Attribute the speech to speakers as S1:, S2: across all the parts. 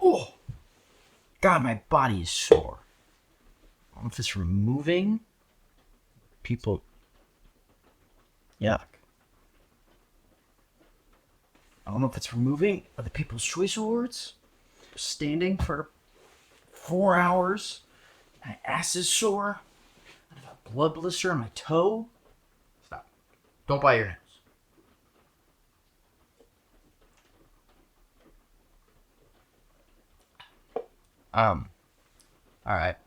S1: Oh, God, my body is sore. I don't know if it's removing people. Yuck. I don't know if it's removing the People's Choice Awards. Standing for 4 hours. My ass is sore. I have a blood blister on my toe. Stop. Don't bite your nails. Alright.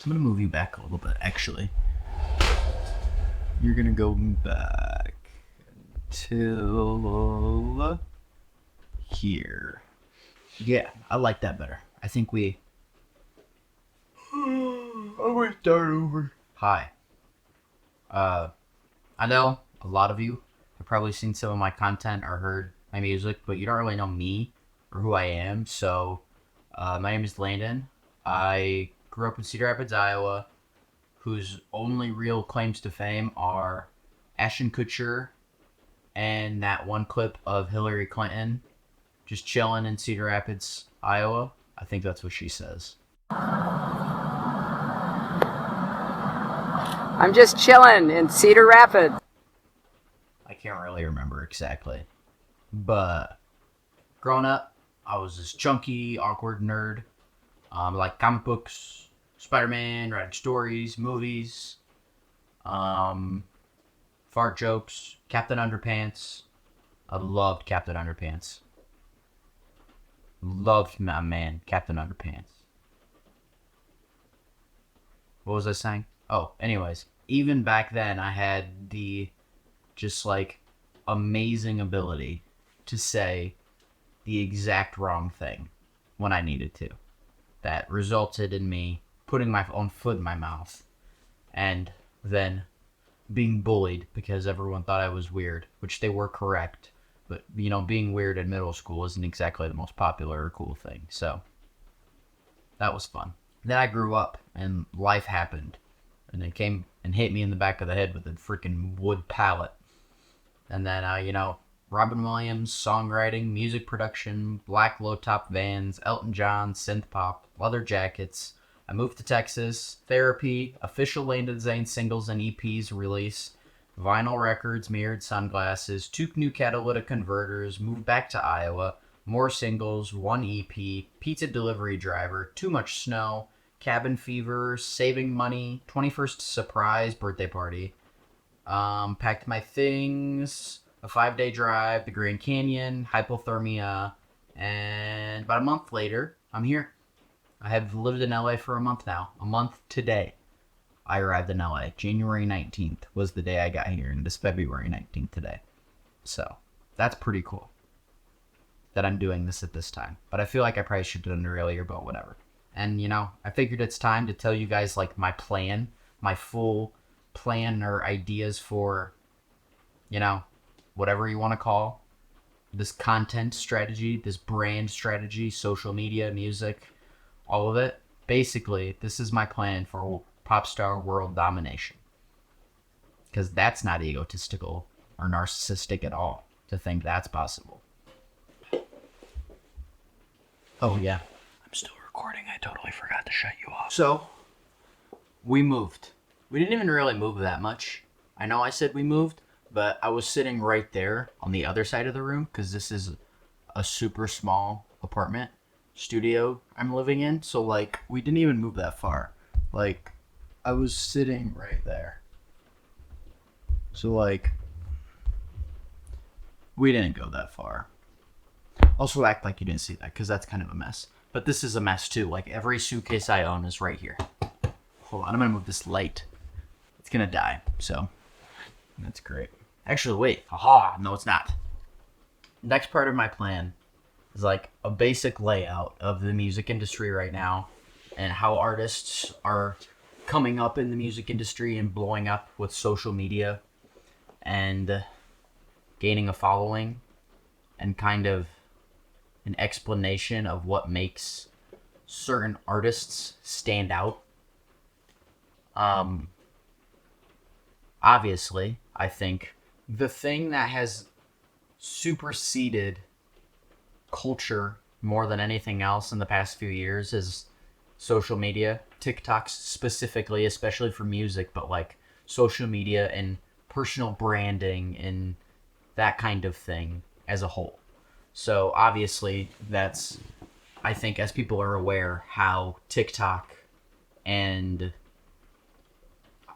S1: I'm gonna move you back a little bit, actually. You're gonna go back till here. Yeah, I like that better. I think we... I'm gonna start over. Hi. I know a lot of you have probably seen some of my content or heard my music, but you don't really know me or who I am. So, my name is Landyn. I grew up in Cedar Rapids, Iowa, whose only real claims to fame are Ashton Kutcher and that one clip of Hillary Clinton just chilling in Cedar Rapids, Iowa. I think that's what she says.
S2: I'm just chilling in Cedar Rapids.
S1: I can't really remember exactly. But growing up, I was this chunky, awkward nerd. Like comic books, Spider-Man, writing stories, movies, fart jokes, Captain Underpants. I loved Captain Underpants. Loved my man, Captain Underpants. What was I saying? Oh, anyways, even back then I had the just like amazing ability to say the exact wrong thing when I needed to. That resulted in me putting my own foot in my mouth and then being bullied because everyone thought I was weird, which they were correct. But, you know, being weird in middle school isn't exactly the most popular or cool thing. So, that was fun. Then I grew up and life happened. And it came and hit me in the back of the head with a freaking wood pallet. And then, Robin Williams, songwriting, music production, black low-top vans, Elton John, synth pop, leather jackets. I moved to Texas, therapy, official Landyn Zane singles and EPs release, vinyl records, mirrored sunglasses, 2 new catalytic converters, moved back to Iowa, more singles, 1 EP, pizza delivery driver, too much snow, cabin fever, saving money, 21st surprise birthday party, packed my things, a 5-day drive, the Grand Canyon, hypothermia, and about a month later, I'm here. I have lived in LA for a month now. A month today. I arrived in LA. January 19th was the day I got here, and it's February 19th today. So, that's pretty cool that I'm doing this at this time. But I feel like I probably should have done it earlier, but whatever. And, I figured it's time to tell you guys, like, my plan, my full plan or ideas for, whatever you want to call this content strategy, this brand strategy, social media, music, all of it. Basically, this is my plan for pop star world domination. Because that's not egotistical or narcissistic at all to think that's possible. Oh, yeah. I'm still recording. I totally forgot to shut you off. So, we moved. We didn't even really move that much. I know I said we moved, but I was sitting right there on the other side of the room because this is a super small apartment studio I'm living in. So, like, we didn't even move that far. Like, I was sitting right there. So, like, we didn't go that far. Also, act like you didn't see that because that's kind of a mess. But this is a mess too. Like, every suitcase I own is right here. Hold on, I'm gonna move this light. It's gonna die, so that's great. Actually, wait. Haha, no, it's not. Next part of my plan is like a basic layout of the music industry right now and how artists are coming up in the music industry and blowing up with social media and gaining a following and kind of an explanation of what makes certain artists stand out. Obviously, I think the thing that has superseded culture more than anything else in the past few years is social media. TikTok specifically, especially for music, but like social media and personal branding and that kind of thing as a whole. So obviously, that's, I think, as people are aware, how TikTok and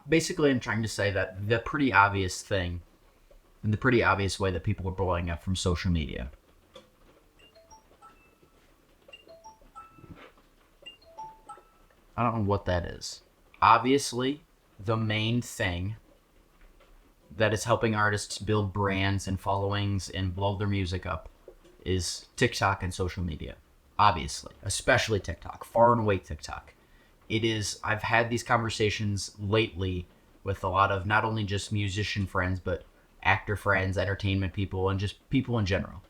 S1: basically I'm trying to say that the pretty obvious thing and the pretty obvious way that people are blowing up from social media. I don't know what that is. Obviously, the main thing that is helping artists build brands and followings and blow their music up is TikTok and social media. Obviously, especially TikTok, far and away TikTok. It is, I've had these conversations lately with a lot of not only just musician friends, but actor friends, entertainment people, and just people in general.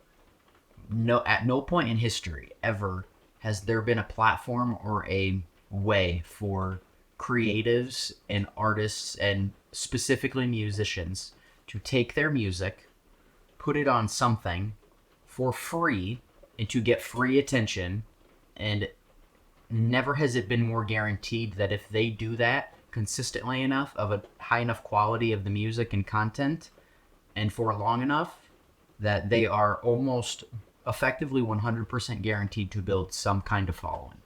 S1: No, at no point in history ever has there been a platform or a way for creatives and artists and specifically musicians to take their music, put it on something for free, and to get free attention. And never has it been more guaranteed that if they do that consistently enough, of a high enough quality of the music and content, and for long enough, that they are almost effectively 100% guaranteed to build some kind of following.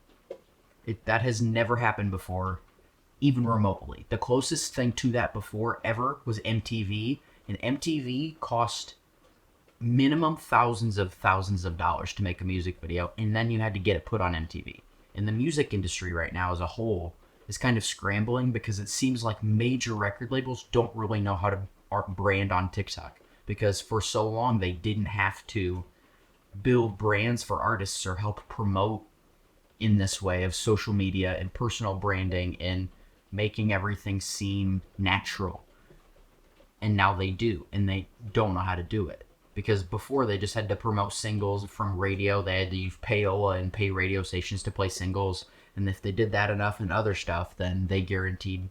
S1: That has never happened before, even remotely. The closest thing to that before ever was MTV, and MTV cost minimum thousands of dollars to make a music video, and then you had to get it put on MTV. And the music industry right now as a whole is kind of scrambling because it seems like major record labels don't really know how to brand on TikTok, because for so long they didn't have to build brands for artists or help promote in this way of social media and personal branding and making everything seem natural. And now they do, and they don't know how to do it. Because before they just had to promote singles from radio, they had to use payola and pay radio stations to play singles. And if they did that enough and other stuff, then they guaranteed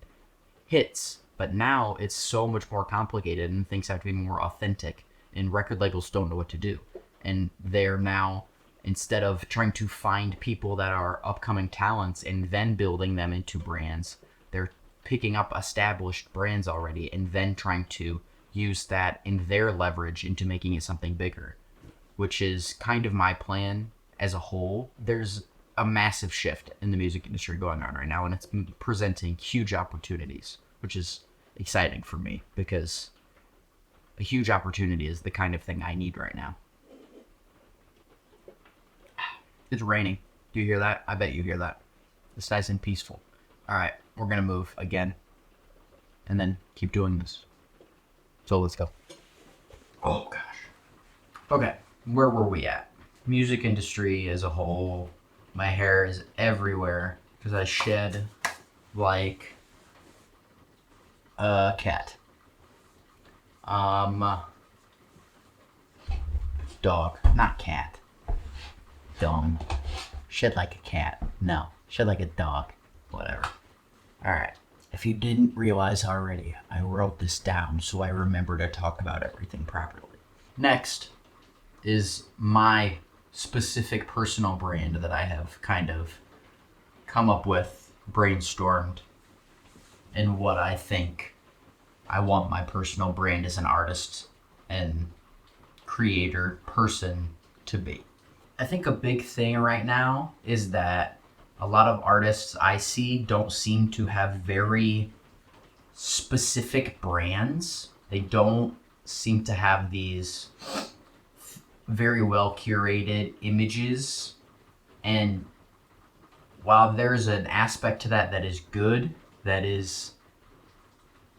S1: hits. But now it's so much more complicated and things have to be more authentic. And record labels don't know what to do. And they're now, instead of trying to find people that are upcoming talents and then building them into brands, they're picking up established brands already and then trying to use that in their leverage into making it something bigger, which is kind of my plan as a whole. There's a massive shift in the music industry going on right now, and it's presenting huge opportunities, which is exciting for me because a huge opportunity is the kind of thing I need right now. It's raining. Do you hear that? I bet you hear that. It's nice and peaceful. All right, we're going to move again and then keep doing this. So let's go. Oh, gosh. Okay, where were we at? Music industry as a whole. My hair is everywhere because I shed like a cat. Dog, not cat. Dumb. Shed like a cat. No, shed like a dog. Whatever. Alright. If you didn't realize already, I wrote this down so I remember to talk about everything properly. Next is my specific personal brand that I have kind of come up with, brainstormed, and what I think I want my personal brand as an artist and creator person to be. I think a big thing right now is that a lot of artists I see don't seem to have very specific brands. They don't seem to have these very well curated images. And while there's an aspect to that that is good, that is,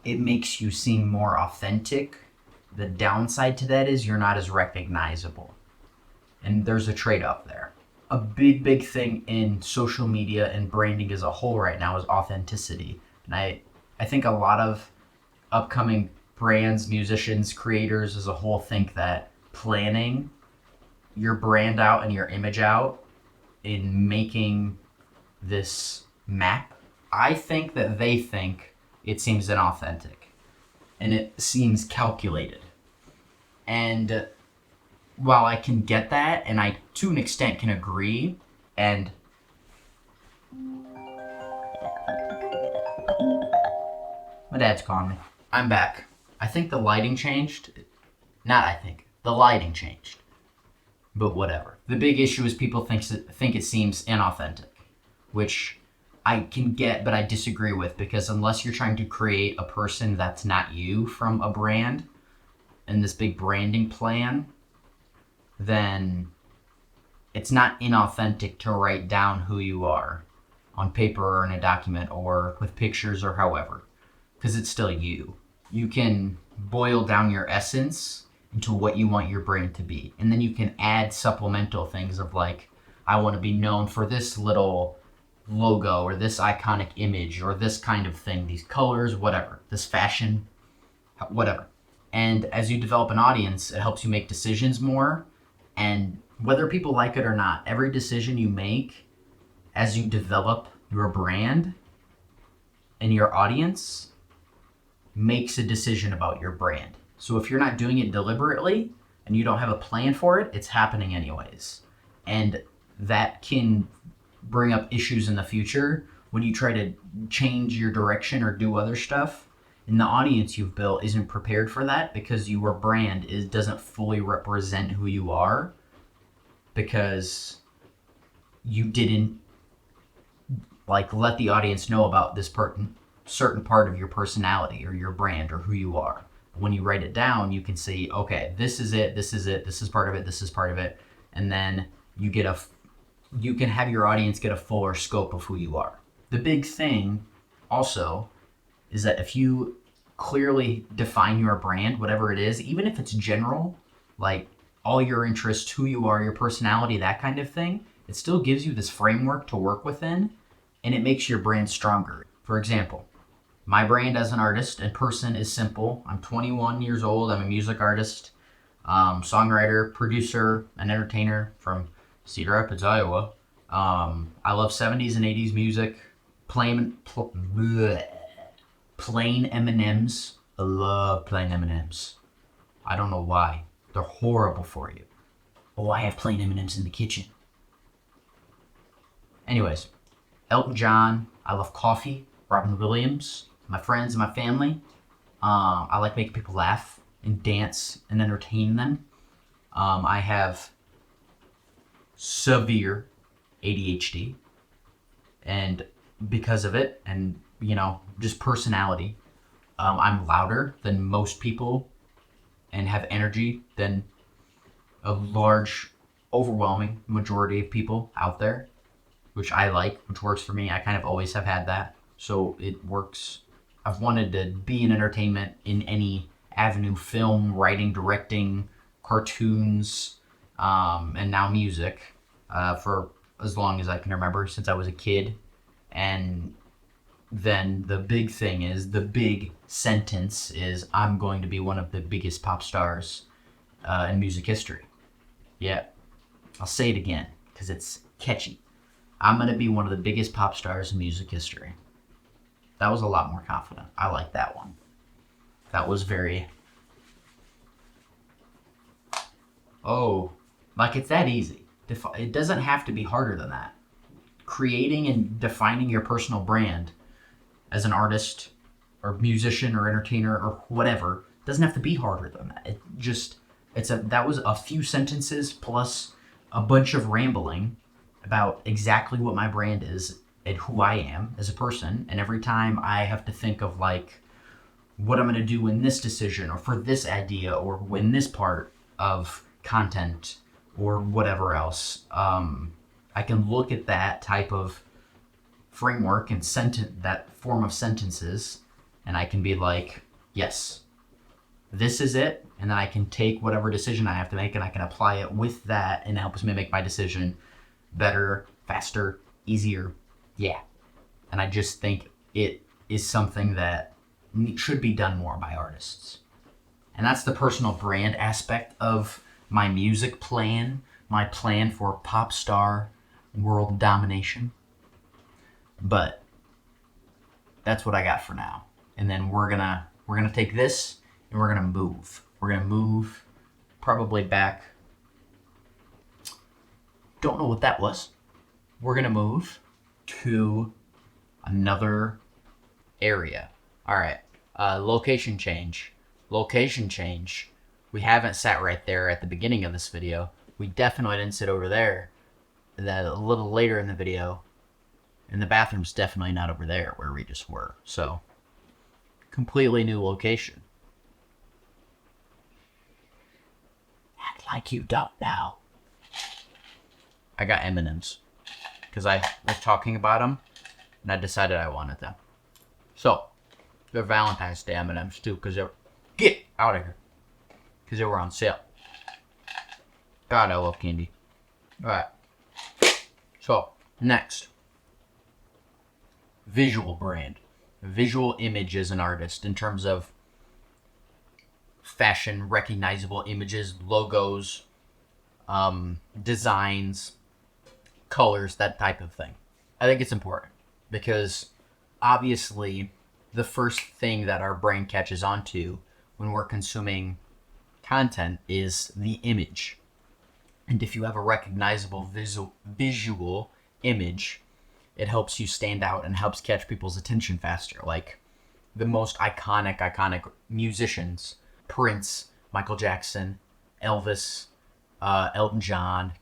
S1: it makes you seem more authentic, the downside to that is you're not as recognizable. And there's a trade-off there. A big thing in social media and branding as a whole right now is authenticity. And I think a lot of upcoming brands, musicians, creators as a whole think that planning your brand out and your image out in making this map, I think that they think it seems inauthentic and it seems calculated. And while I can get that, and I to an extent can agree, and my dad's calling me. I'm back. I think the lighting changed. Not I think. The lighting changed. But whatever. The big issue is people think it seems inauthentic, which I can get, but I disagree with, because unless you're trying to create a person that's not you from a brand and this big branding plan, then it's not inauthentic to write down who you are on paper or in a document or with pictures or however, because it's still you. You can boil down your essence into what you want your brand to be, and then you can add supplemental things of like, I want to be known for this little logo or this iconic image or this kind of thing, these colors, whatever, this fashion, whatever. And as you develop an audience, it helps you make decisions more. And whether people like it or not, every decision you make as you develop your brand and your audience makes a decision about your brand. So if you're not doing it deliberately and you don't have a plan for it, it's happening anyways. And that can bring up issues in the future when you try to change your direction or do other stuff. And the audience you've built isn't prepared for that, because your brand doesn't fully represent who you are, because you didn't like let the audience know about this certain part of your personality or your brand or who you are. When you write it down, you can see, okay, this is it, this is it, this is part of it, this is part of it, and then you can have your audience get a fuller scope of who you are. The big thing also is that if you clearly define your brand, whatever it is, even if it's general, like all your interests, who you are, your personality, that kind of thing, it still gives you this framework to work within, and it makes your brand stronger. For example, my brand as an artist and person is simple. I'm 21 years old. I'm a music artist, songwriter, producer, and entertainer from Cedar Rapids, Iowa. I love 70s and 80s music, plain M&Ms. I love plain M&Ms. I don't know why. They're horrible for you. Oh, I have plain M&Ms in the kitchen. Anyways, Elton John. I love coffee. Robin Williams. My friends and my family. I like making people laugh and dance and entertain them. I have severe ADHD, and because of it, and just personality, I'm louder than most people and have energy than a large, overwhelming majority of people out there, which I like, which works for me. I kind of always have had that, so it works. I've wanted to be in entertainment in any avenue: film, writing, directing, cartoons, and now music, for as long as I can remember, since I was a kid. And then the big thing is, the big sentence is, I'm going to be one of the biggest pop stars in music history. Yeah, I'll say it again because it's catchy. I'm going to be one of the biggest pop stars in music history. That was a lot more confident. I like that one. That was very... Oh, like it's that easy. It doesn't have to be harder than that. Creating and defining your personal brand as an artist or musician or entertainer or whatever doesn't have to be harder than that. That was a few sentences plus a bunch of rambling about exactly what my brand is and who I am as a person. And every time I have to think of like what I'm going to do in this decision or for this idea or in this part of content or whatever else, I can look at that type of framework and that form of sentences, and I can be like, yes, this is it. And then I can take whatever decision I have to make and I can apply it with that, and it helps me make my decision better, faster, easier. Yeah. And I just think it is something that should be done more by artists. And that's the personal brand aspect of my music plan, my plan for pop star world domination. But that's what I got for now. And then we're gonna take this and we're gonna move. We're gonna move probably back Don't know what that was. We're gonna move to another area. All right. Location change. Location change. We haven't sat right there at the beginning of this video. We definitely didn't sit over there. That a little later in the video. And the bathroom's definitely not over there where we just were. So, completely new location. Act like you don't know. I got M&Ms because I was talking about them, and I decided I wanted them. So, they're Valentine's Day M&Ms too, because they're get out of here, because they were on sale. God, I love candy. All right. So next, visual brand, visual image as an artist in terms of fashion, recognizable images, logos, designs, colors, that type of thing. I think it's important because obviously the first thing that our brain catches onto when we're consuming content is the image. And if you have a recognizable visual image, it helps you stand out and helps catch people's attention faster. Like the most iconic musicians, Prince, Michael Jackson, Elvis, Elton John,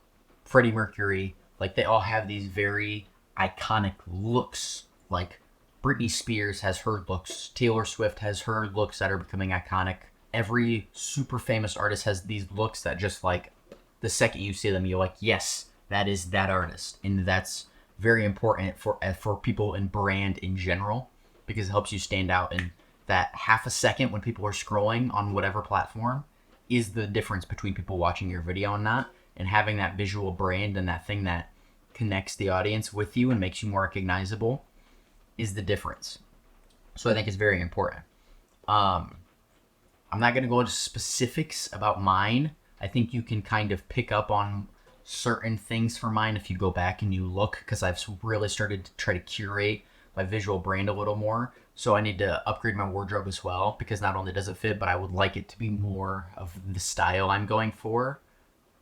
S1: Freddie Mercury, like they all have these very iconic looks. Like Britney Spears has her looks, Taylor Swift has her looks that are becoming iconic. Every super famous artist has these looks that just like, the second you see them, you're like, yes, that is that artist. And that's very important for people in brand in general, because it helps you stand out. And that half a second when people are scrolling on whatever platform is the difference between people watching your video and not. And having that visual brand and that thing that connects the audience with you and makes you more recognizable is the difference. So I think it's very important. I'm not going to go into specifics about mine. I think you can kind of pick up on certain things for mine if you go back and you look, because I've really started to try to curate my visual brand a little more. So I need to upgrade my wardrobe as well, because not only does it fit, but I would like it to be more of the style I'm going for.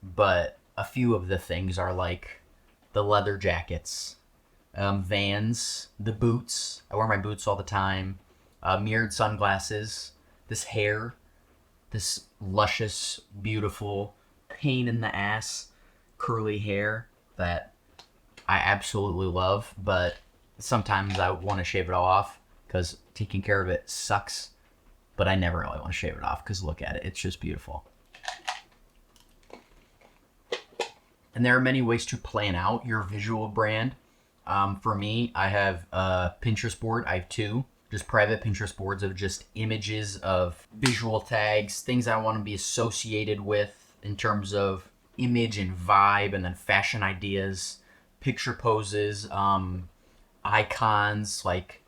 S1: But a few of the things are like the leather jackets, Vans, the boots. I wear my boots all the time. Mirrored sunglasses, this hair, this luscious, beautiful, pain in the ass, curly hair that I absolutely love, but sometimes I want to shave it all off because taking care of it sucks, but I never really want to shave it off because look at it, it's just beautiful. And there are many ways to plan out your visual brand. For me, I have a Pinterest board. I have two, just private Pinterest boards of just images of visual tags, things I want to be associated with in terms of image and vibe, and then fashion ideas, picture poses, icons, like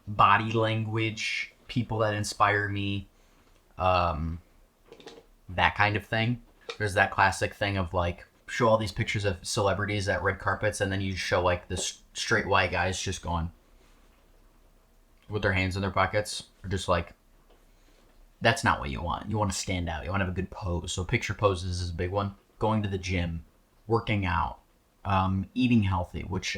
S1: body language, people that inspire me, that kind of thing. There's that classic thing of like, show all these pictures of celebrities at red carpets, and then you show like this straight white guys just going with their hands in their pockets, or just like, that's not what you want. You want to stand out. You want to have a good pose. So picture poses is a big one. Going to the gym, working out, eating healthy, which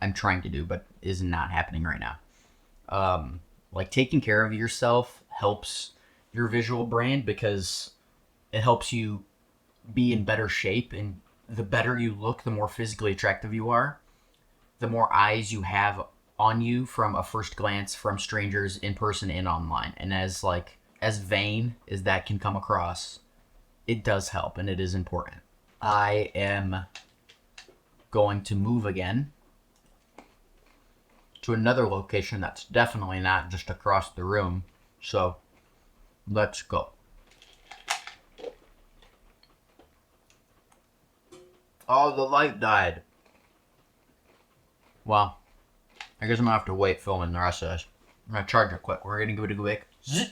S1: I'm trying to do, but is not happening right now. Like taking care of yourself helps your visual brand because it helps you be in better shape, and the better you look, the more physically attractive you are, the more eyes you have on you from a first glance from strangers in person and online. And as vain as that can come across, it does help and it is important. I am going to move again to another location that's definitely not just across the room. So let's go. Oh, the light died. Well, I guess I'm gonna have to wait filming the rest of this. I'm gonna charge it quick. We're gonna give it a quick zzz,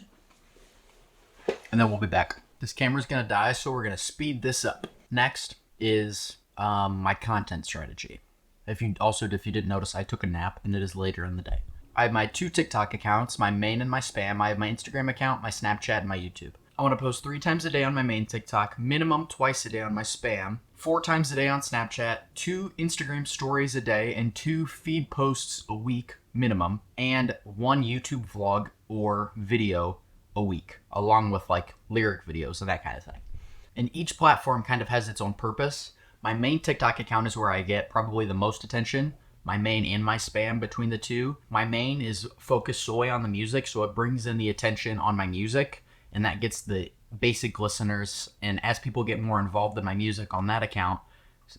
S1: and then we'll be back. This camera's gonna die, so we're gonna speed this up. Next is my content strategy. If you didn't notice, I took a nap, and it is later in the day. I have my two TikTok accounts, my main and my spam. I have my Instagram account, my Snapchat, and my YouTube. I want to post 3 times a day on my main TikTok, minimum twice a day on my spam,
S3: 4 times a day on Snapchat, 2 Instagram stories a day, and 2 feed posts a week minimum, and 1 YouTube vlog or video a week, along with like lyric videos and that kind of thing. And each platform kind of has its own purpose. My main TikTok account is where I get probably the most attention. My main and my spam between the two. My main is focused solely on the music, so it brings in the attention on my music, and that gets the basic listeners. And as people get more involved in my music on that account,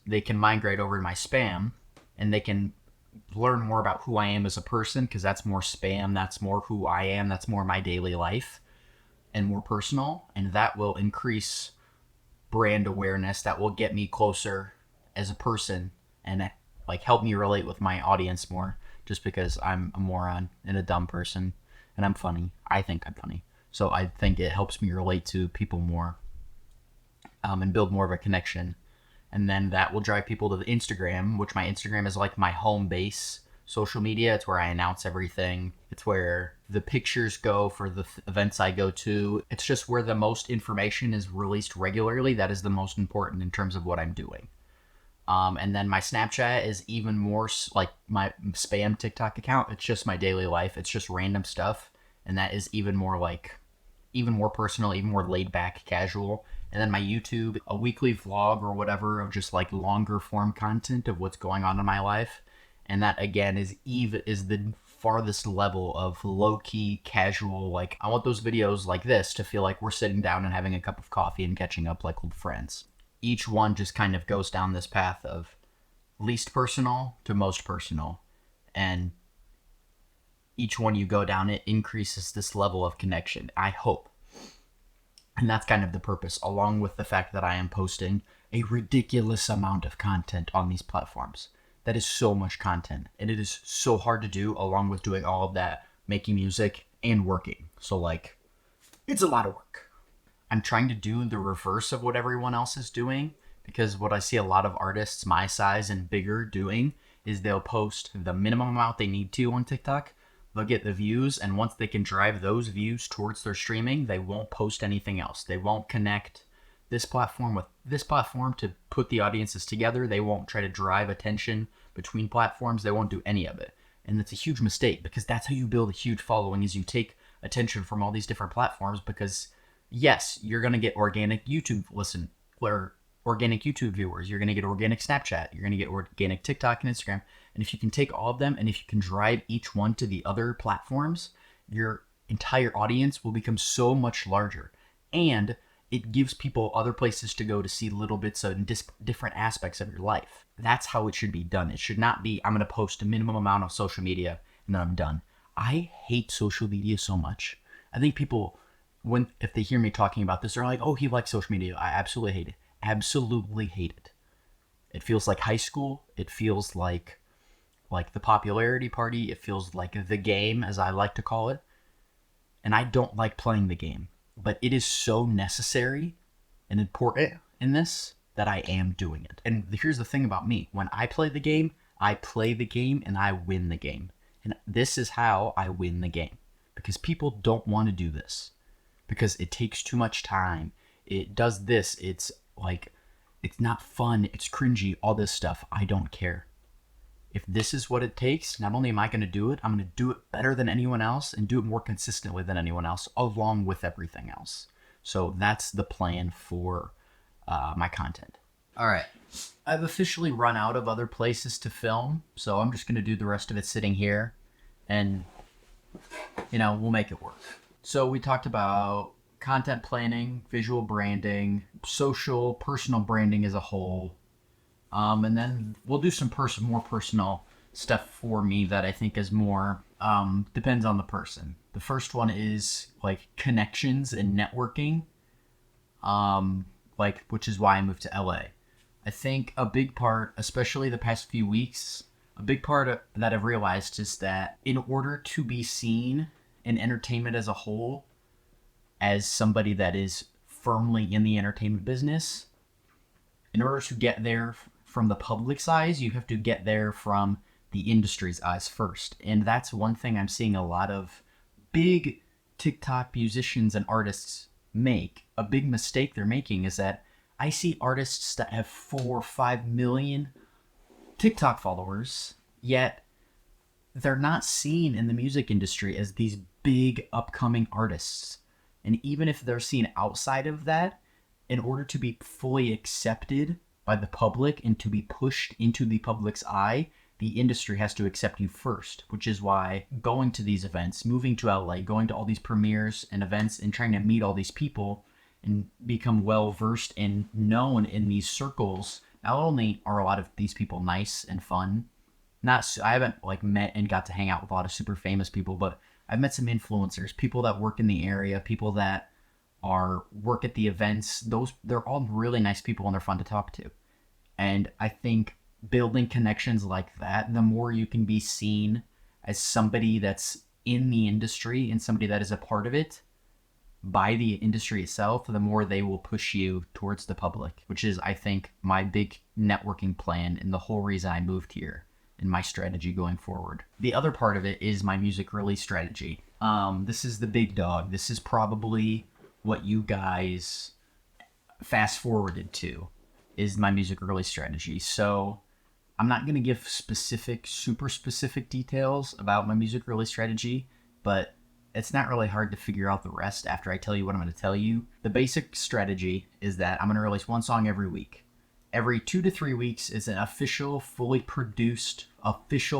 S3: they can migrate over to my spam, and they can learn more about who I am as a person, because that's more spam, that's more who I am, that's more my daily life, and more personal, and that will increase brand awareness, that will get me closer as a person and like help me relate with my audience more, just because I'm a moron and a dumb person and I'm funny. I think I'm funny. So I think it helps me relate to people more, and build more of a connection. And then that will drive people to the Instagram, which my Instagram is like my home base social media. It's where I announce everything. It's where the pictures go for the events I go to. It's just where the most information is released regularly. That is the most important in terms of what I'm doing. And then my Snapchat is even more like my spam TikTok account. It's just my daily life. It's just random stuff. And that is even more personal, even more laid back, casual. And then my YouTube, a weekly vlog or whatever of just like longer form content of what's going on in my life. And that again is the farthest level of low key, casual. Like, I want those videos like this to feel like we're sitting down and having a cup of coffee and catching up like old friends. Each one just kind of goes down this path of least personal to most personal. And each one you go down, it increases this level of connection, I hope. And that's kind of the purpose, along with the fact that I am posting a ridiculous amount of content on these platforms. That is so much content, and it is so hard to do, along with doing all of that, making music and working. So like, it's a lot of work. I'm trying to do the reverse of what everyone else is doing, because what I see a lot of artists my size and bigger doing is they'll post the minimum amount they need to on TikTok. They'll get the views, and once they can drive those views towards their streaming, they won't post anything else. They won't connect this platform with this platform to put the audiences together. They won't try to drive attention between platforms. They won't do any of it. And that's a huge mistake, because that's how you build a huge following, is you take attention from all these different platforms. Because yes, you're going to get organic YouTube organic YouTube viewers. You're going to get organic Snapchat. You're going to get organic TikTok and Instagram. And if you can take all of them, and if you can drive each one to the other platforms, your entire audience will become so much larger. And it gives people other places to go to see little bits of different aspects of your life. That's how it should be done. It should not be, I'm going to post a minimum amount of social media and then I'm done. I hate social media so much. I think people, if they hear me talking about this, they're like, oh, he likes social media. I absolutely hate it. Absolutely hate it. It feels like high school. It feels like the popularity party. It feels like the game, as I like to call it. And I don't like playing the game. But it is so necessary and important in this that I am doing it. And here's the thing about me. When I play the game and I win the game. And this is how I win the game. Because people don't want to do this. Because it takes too much time. It does this. It's like, it's not fun. It's cringy. All this stuff. I don't care. If this is what it takes, not only am I going to do it, I'm going to do it better than anyone else and do it more consistently than anyone else, along with everything else. So that's the plan for my content. All right. I've officially run out of other places to film, so I'm just going to do the rest of it sitting here, and, we'll make it work. So we talked about content planning, visual branding, social, personal branding as a whole. And then we'll do some more personal stuff for me that I think is more, depends on the person. The first one is like connections and networking, which is why I moved to LA. I think a big part, especially the past few weeks, a big part that I've realized is that in order to be seen in entertainment as a whole, as somebody that is firmly in the entertainment business, in order to get there from the public's eyes, you have to get there from the industry's eyes first. And that's one thing I'm seeing a lot of big TikTok musicians and artists make. A big mistake they're making is that I see artists that have 4 or 5 million TikTok followers, yet they're not seen in the music industry as these big upcoming artists. And even if they're seen outside of that, in order to be fully accepted by the public and to be pushed into the public's eye, the industry has to accept you first, which is why going to these events, moving to LA, going to all these premieres and events and trying to meet all these people and become well versed and known in these circles. Not only are a lot of these people nice and fun, I haven't like met and got to hang out with a lot of super famous people, but I've met some influencers, people that work in the area, people that work at the events. They're all really nice people and they're fun to talk to. And I think building connections like that, the more you can be seen as somebody that's in the industry and somebody that is a part of it by the industry itself, the more they will push you towards the public, which is, I think, my big networking plan and the whole reason I moved here and my strategy going forward. The other part of it is my music release strategy. This is the big dog. This is probably what you guys fast forwarded to, is my music release strategy. So I'm not going to give super specific details about my music release strategy, but it's not really hard to figure out the rest after I tell you what I'm going to tell you. The basic strategy is that I'm going to release one song every week. Every 2 to 3 weeks is an official, fully produced,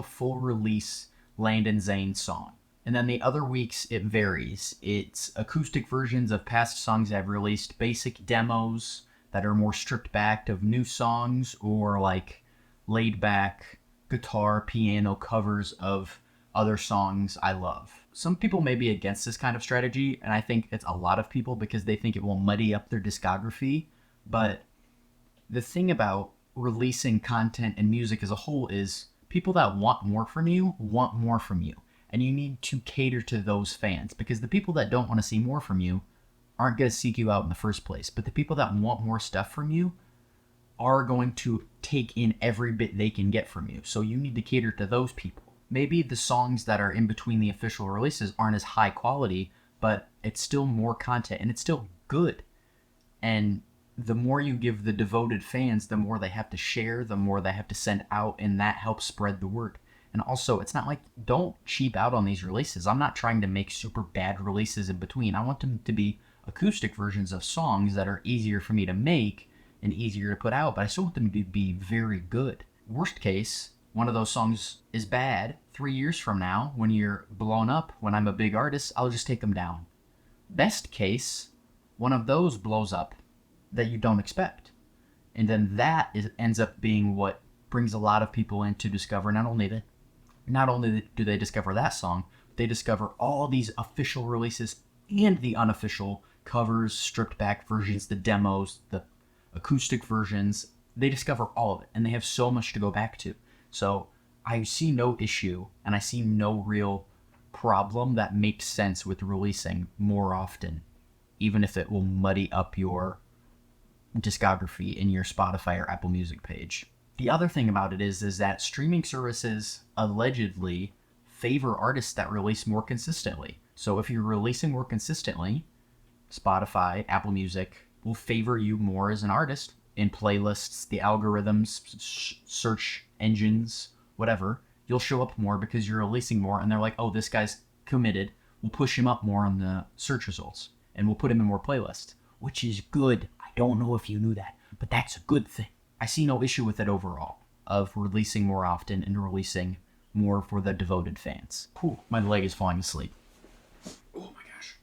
S3: full release Landyn Zane song. And then the other weeks, it varies. It's acoustic versions of past songs I've released, basic demos that are more stripped back of new songs, or like laid back guitar, piano covers of other songs I love. Some people may be against this kind of strategy, and I think it's a lot of people because they think it will muddy up their discography. But the thing about releasing content and music as a whole is people that want more from you want more from you. And you need to cater to those fans, because the people that don't want to see more from you aren't going to seek you out in the first place. But the people that want more stuff from you are going to take in every bit they can get from you. So you need to cater to those people. Maybe the songs that are in between the official releases aren't as high quality, but it's still more content and it's still good. And the more you give the devoted fans, the more they have to share, the more they have to send out, and that helps spread the word. And also, it's not like, don't cheap out on these releases. I'm not trying to make super bad releases in between. I want them to be acoustic versions of songs that are easier for me to make and easier to put out, but I still want them to be very good. Worst case, one of those songs is bad. 3 years from now, when you're blown up, when I'm a big artist, I'll just take them down. Best case, one of those blows up that you don't expect. And then ends up being what brings a lot of people in to discover not only do they discover that song, they discover all these official releases and the unofficial covers, stripped back versions, the demos, the acoustic versions. They discover all of it, and they have so much to go back to. So I see no issue, and I see no real problem that makes sense with releasing more often, even if it will muddy up your discography in your Spotify or Apple Music page. The other thing about it is that streaming services allegedly favor artists that release more consistently. So if you're releasing more consistently, Spotify, Apple Music will favor you more as an artist in playlists, the algorithms, search engines, whatever. You'll show up more because you're releasing more, and they're like, oh, this guy's committed. We'll push him up more on the search results, and we'll put him in more playlists, which is good. I don't know if you knew that, but that's a good thing. I see no issue with it overall, of releasing more often and releasing more for the devoted fans. Whew, my leg is falling asleep. Oh my gosh.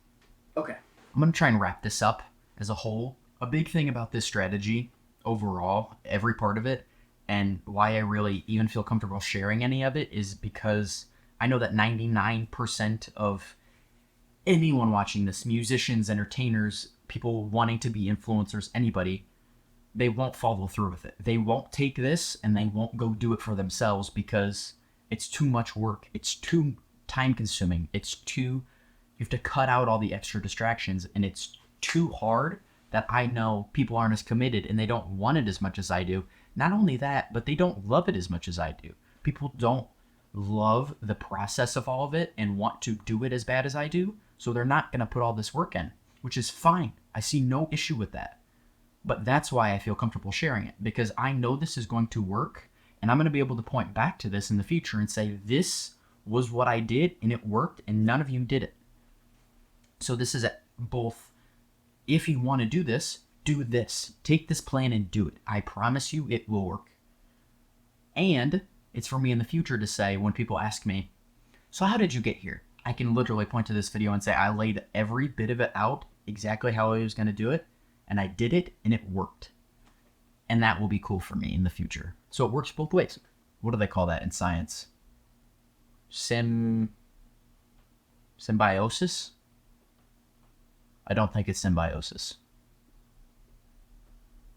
S3: Okay. I'm going to try and wrap this up as a whole. A big thing about this strategy overall, every part of it, and why I really even feel comfortable sharing any of it, is because I know that 99% of anyone watching this, musicians, entertainers, people wanting to be influencers, anybody, they won't follow through with it. They won't take this and they won't go do it for themselves because it's too much work. It's too time consuming. You have to cut out all the extra distractions, and it's too hard that I know people aren't as committed and they don't want it as much as I do. Not only that, but they don't love it as much as I do. People don't love the process of all of it and want to do it as bad as I do, so they're not going to put all this work in, which is fine. I see no issue with that. But that's why I feel comfortable sharing it, because I know this is going to work, and I'm going to be able to point back to this in the future and say, this was what I did, and it worked, and none of you did it. So this is both, if you want to do this, take this plan and do it. I promise you it will work. And it's for me in the future to say, when people ask me, so how did you get here? I can literally point to this video and say, I laid every bit of it out exactly how I was going to do it, and I did it, and it worked. And that will be cool for me in the future. So it works both ways. What do they call that in science? Symbiosis? I don't think it's symbiosis.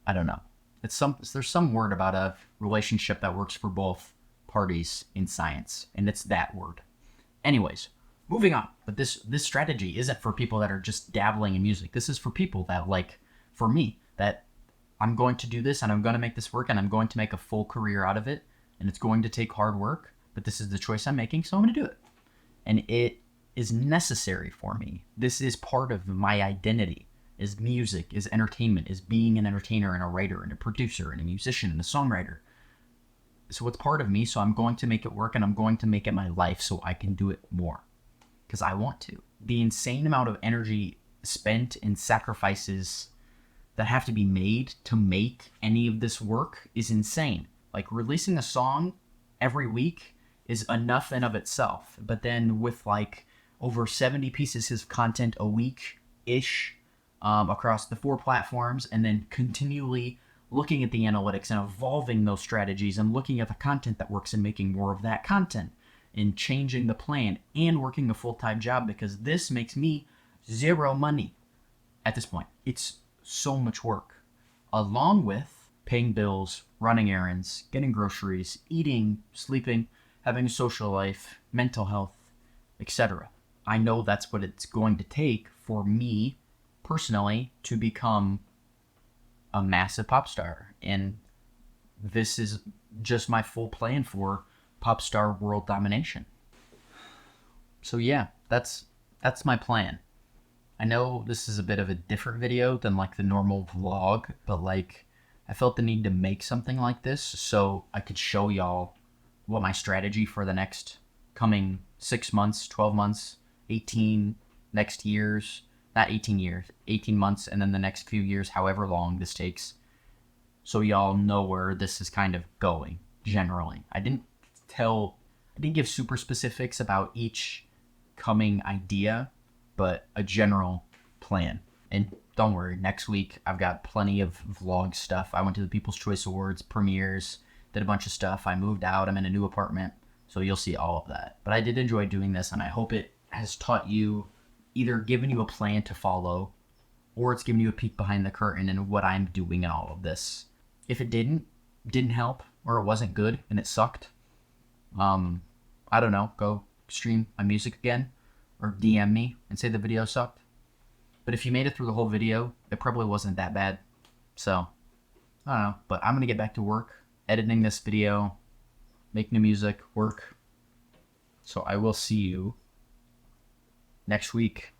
S3: I don't know. There's some word about a relationship that works for both parties in science, and it's that word. Anyways, moving on. But this strategy isn't for people that are just dabbling in music. This is for people that, like, for me, that I'm going to do this and I'm going to make this work and I'm going to make a full career out of it, and it's going to take hard work, but this is the choice I'm making, so I'm going to do it. And it is necessary for me. This is part of my identity. Is music, is entertainment, is being an entertainer and a writer and a producer and a musician and a songwriter. So it's part of me, so I'm going to make it work, and I'm going to make it my life so I can do it more. Because I want to. The insane amount of energy spent in sacrifices that have to be made to make any of this work is insane. Like, releasing a song every week is enough in of itself. But then with like over 70 pieces of content a week-ish, across the 4 platforms, and then continually looking at the analytics and evolving those strategies and looking at the content that works and making more of that content and changing the plan and working a full-time job, because this makes me zero money at this point. It's so much work, along with paying bills, running errands, getting groceries, eating, sleeping, having a social life, mental health, etc. I know that's what it's going to take for me personally to become a massive pop star, and this is just my full plan for pop star world domination. So yeah, that's my plan. I know this is a bit of a different video than like the normal vlog, but like I felt the need to make something like this so I could show y'all what my strategy for the next coming 6 months, 12 months, 18 next years, not 18 years, 18 months, and then the next few years, however long this takes, so y'all know where this is kind of going, generally. I didn't give super specifics about each coming idea, but a general plan. And don't worry, next week I've got plenty of vlog stuff. I went to the People's Choice Awards, premieres, did a bunch of stuff. I moved out, I'm in a new apartment, so you'll see all of that. But I did enjoy doing this, and I hope it has taught you, either given you a plan to follow, or it's given you a peek behind the curtain and what I'm doing in all of this. If it didn't help, or it wasn't good and it sucked, I don't know, go stream my music again, or DM me and say the video sucked. But if you made it through the whole video, it probably wasn't that bad. So, I don't know, but I'm gonna get back to work, editing this video, making the music work. So I will see you next week.